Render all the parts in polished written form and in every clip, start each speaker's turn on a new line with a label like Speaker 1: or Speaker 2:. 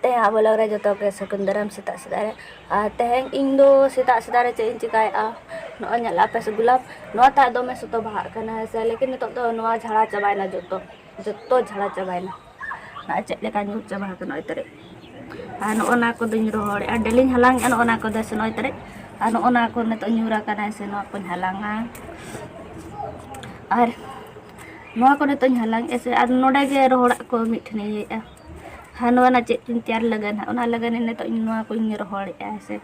Speaker 1: Teh abang lagi jatuh ke sekundaram sita sedare. Teh Indo sita sedare cek cikai noanya lapis gulab. Noa tak dome soto bahak kana se lekin nitok do noa jhala cabaina joto jhala cabaina. Nak cek lekan nyut cabah kana itere. Anu ona ko duny rohore adeling halang anu ona ko das no itere. Anu ona ko nitok nyura kana se no pun halanga. Ar noa ko nitok halang ese anu noda ge rohora ko mitne ye. Hanu na cek tiar lagan ona lagan ini to inua ko ngi rohol ya se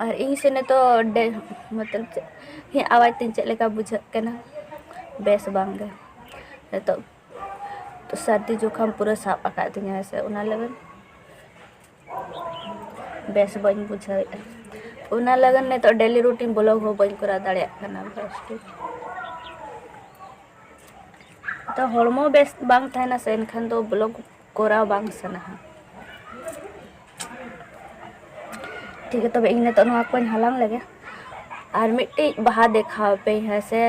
Speaker 1: ar ing se to de मतलब he awai tin cek leka bujak kana bes bangga to sardi जुकाम पूरा shop akak tinya se ona lagan bes bañ bujha ona lagan ne to daily routine blog ho bañ kora dare kana best तो हॉर्मो best बांग थाना से इनखान तो blog कोरा बांग सना ठीक है तब इन तो नवा को हलांग लगे और मिट्टी बहा देखा पे है से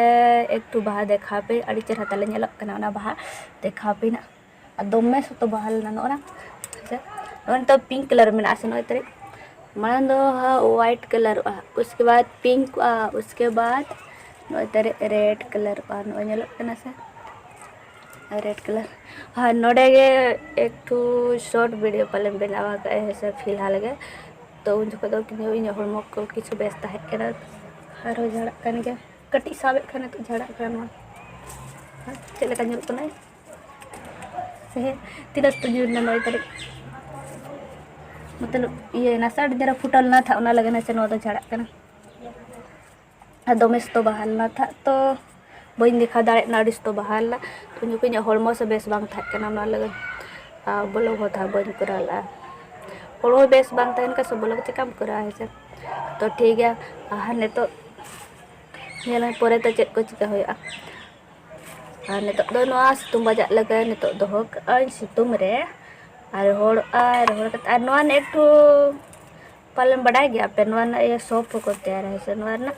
Speaker 1: एक तो बहा देखा पे अड़ी चेहरा तले नेलक कना ना बहा देखा पे ना दमे सतो बहा ना ना से तो पिंक कलर में आसे नो तरे मान दो वाइट कलर उसके बाद पिंक उसके बाद नो तरे रेड कलर नो नेलक कना से रेड कलर हाँ नोडे गे एक तो शॉर्ट वीडियो पहले बनावा गए से फिलहाल गे तो उन जो कि इन हॉर्मो को किछु बेस्ता है केना हर झड़ा कन के कटी साबे खाने तो झड़ा करना चले का nyurup kena से tidak setuju na noy tadi मतलब ये नसा जरा फुटल ना था उना लगना से नो तो झड़ा कना दोमेस तो बहाल ना था तो बइन दिखा दाड़े नाडिस तो बहाल ला तो नुको इन हॉर्मो से बेस बांग था कना ना लगन ब्लॉग हो था बइन कराला हॉर्मो बेस बांग था इनका सब ब्लॉग चिकाम करा है से तो ठीक है ने तो नेला पोरे तो चेक को चिका होया ने तो दो नोआ सितुम बजा लगा ने तो दो सितुम रे आर होड़ आर नोआ ने एक तो पालन बढ़ाई गया पे नोआ ना ये सोप को तैयार है से नोआ ना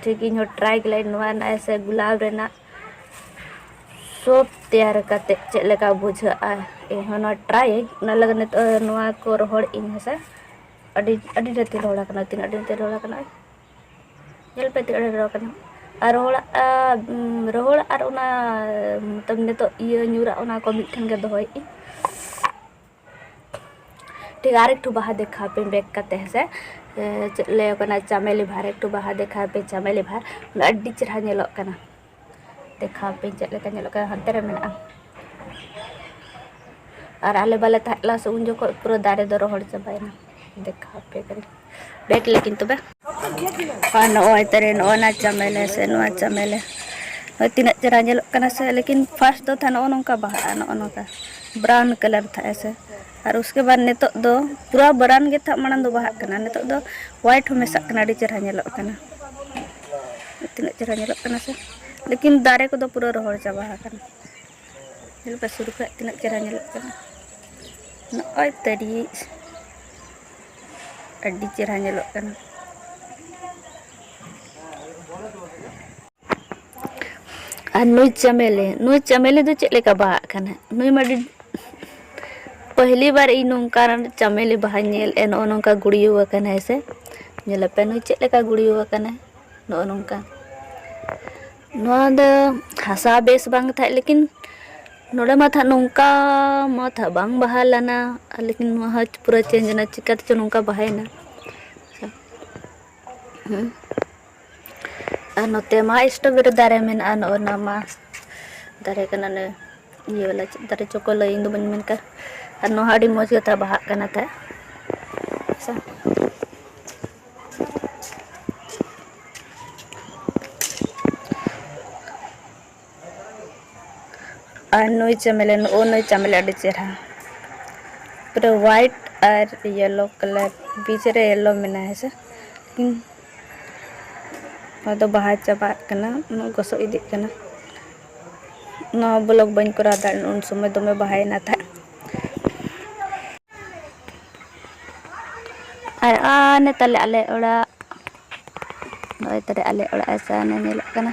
Speaker 1: ठीक इन ट्राई गलाई नोआ ना ऐसे गुलाब रे ना सोप तैयार करते चेक लगा बुझा इन ट्राई ना लगने तो नोआ को रोहड़ इन है से अडी अडी रति रोड़ा कना तीन अडी रति रोड़ा कना जल पे तीन रोड़ा कना और रोहड़ और उना मतलब ने तो ये न्यूरा उना को मिठन के दोई ठीक आर एक बाहा देखा पे बैक करते हैं से ले कना चमेली भार एक बाहा देखा पे चमेली भार अड्डी चरहा नेलोक कना देखा पे चले का नेलोक हंते रे मेना और आले बाले ताला से उन जो को पूरा दारे दो रोहड़ चबायना देखा पे करी बैक लेकिन तो बे नो तरे नो ना चमेले से नो चमेले तीन चरहा नेलोक कना से लेकिन फर्स्ट तो था नो नोका बाहा नो नोका ब्राउन कलर था ऐसे और उसके बाद ने तो दो पूरा ब्राउन के था मानन दो बाहा कना ने तो दो व्हाइट हो मेसा कना डी चरहा नेलोक कना तीन चरहा नेलोक कना से लेकिन दारे को दो पूरा रोहड़ चाबा कना नेल पे शुरू कर तीन चरहा नेलोक कना नो तरी अड्डी चरहा नेलोक कना और नुई चमेले दो चले का बाहा कना नुई माडी पहली बार इन कारण चमेली बाहा नेल ए नो नोका गुड़ियो कना ऐसे नेल पे नुई चले का गुड़ियो कना नो नोका नो द हसा बेस बांग था लेकिन नोडे मा था नोका मा था बांग बाहा लाना लेकिन नो पूरा चेंज ना चिकत च नोका बाहाय ना नोते मा स्ट्रॉबेरी दारे में ना मा दारे कना ने ये वाला दारे चोको लई इन दो बन में कर और नो हाडी मौज था बाहा कना था ऐसा और नोई चमेले अड़ी चेहरा पूरा व्हाइट और येलो कलर बीच रे येलो मेना है से तो बाहा चाबा कना नो गसो इदी कना नो ब्लॉग बन करा दान उन समय दमे बाहाय ना था और आने तले आले ओड़ा नो तरे आले ओड़ा ऐसा ने नेल कना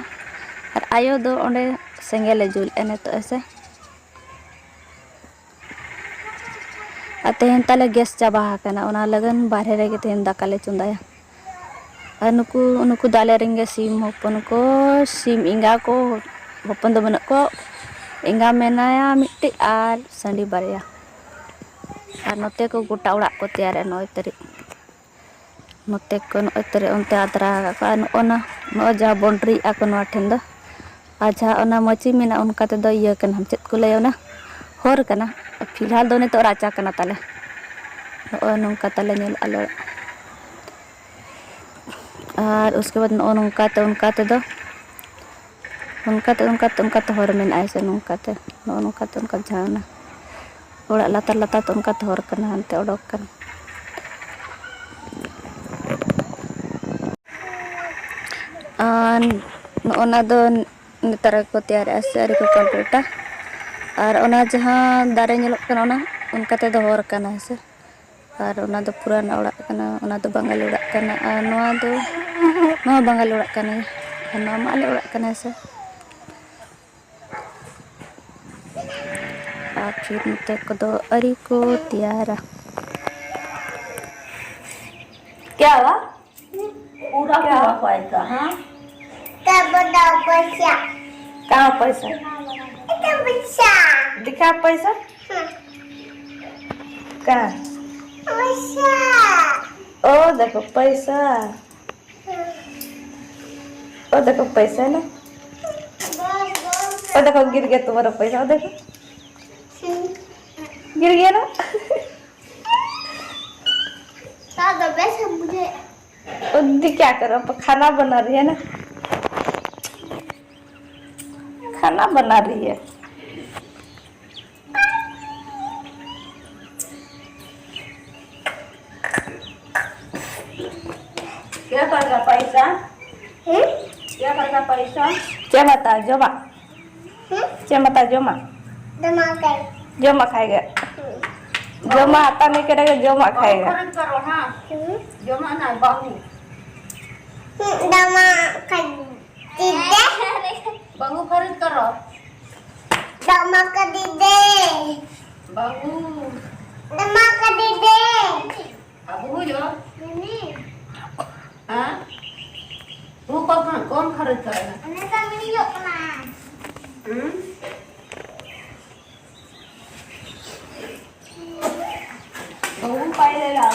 Speaker 1: और आयो दो ओंडे सेंगेले जुल एने तो ऐसे तेहन ताले गैस चाबा हाकना ओना लगन बाहरे रेगे तेहन दाकाले चुंदाया नुकु नुकु दाले रेंगे सीम होपन को सीम इंगा को होपन दो बना को इंगा मेनाया मिट्टी आर संडी बारिया और नोते को गोटा उड़ा को तैयार नोय तरी नोते को नोय तरी उनते आदरा का ओना नो जा बाउंड्री आको नो ठेन दो आजा ओना मची मेना उनका ते दो इया कन हम चेत को लेयोना होर कना फिलहाल दो ने तो राचा कना ताले नो नोंका ताले नेल आलो और उसके बाद नो नोंका ते दो उनका तो होर मेन ऐसे नोंका ते नो नोंका ते उनका जाना ओड़ा लातार लातार तो उनका तो होर कना हनते ओडोक कना ओना दो नेतार को तैयार ऐसे अरे को कंप्लीटा और ओना जहाँ दारे नेलोक कना ओना उनका ते दो होर कना ऐसे और ओना दो पुराना ओड़ा कना ओना दो बंगाली ओड़ा कना और नोआ दो नोआ बंगाली ओड़ा कना और नोआ माले ओड़ा कना ऐसे और फिर नते को दो अरी को तैयार क्या हुआ पूरा पूरा पैसा हाँ पैसा कहाँ पैसा पैसा दिखा पैसा कहाँ पैसा ओ देखो पैसा ओ देखो पैसा ना ओ देखो गिर गया तुम्हारा पैसा ओ देखो गिर गया ना पैसा मुझे क्या करो खाना बना रही है ना खाना बना रही है क्या करेगा पैसा क्या करेगा पैसा क्या बता जोमा क्या बता जोमा जोमा खाएगा जोमा आता नहीं करेगा जोमा खाएगा करो हाँ जोमा ना बाहू बाहू खरीद करो दमा का दीदे बाहू दमा का दीदे बाबू जो हाँ तू कौन खरीद करेगा बाबू पाई ले ला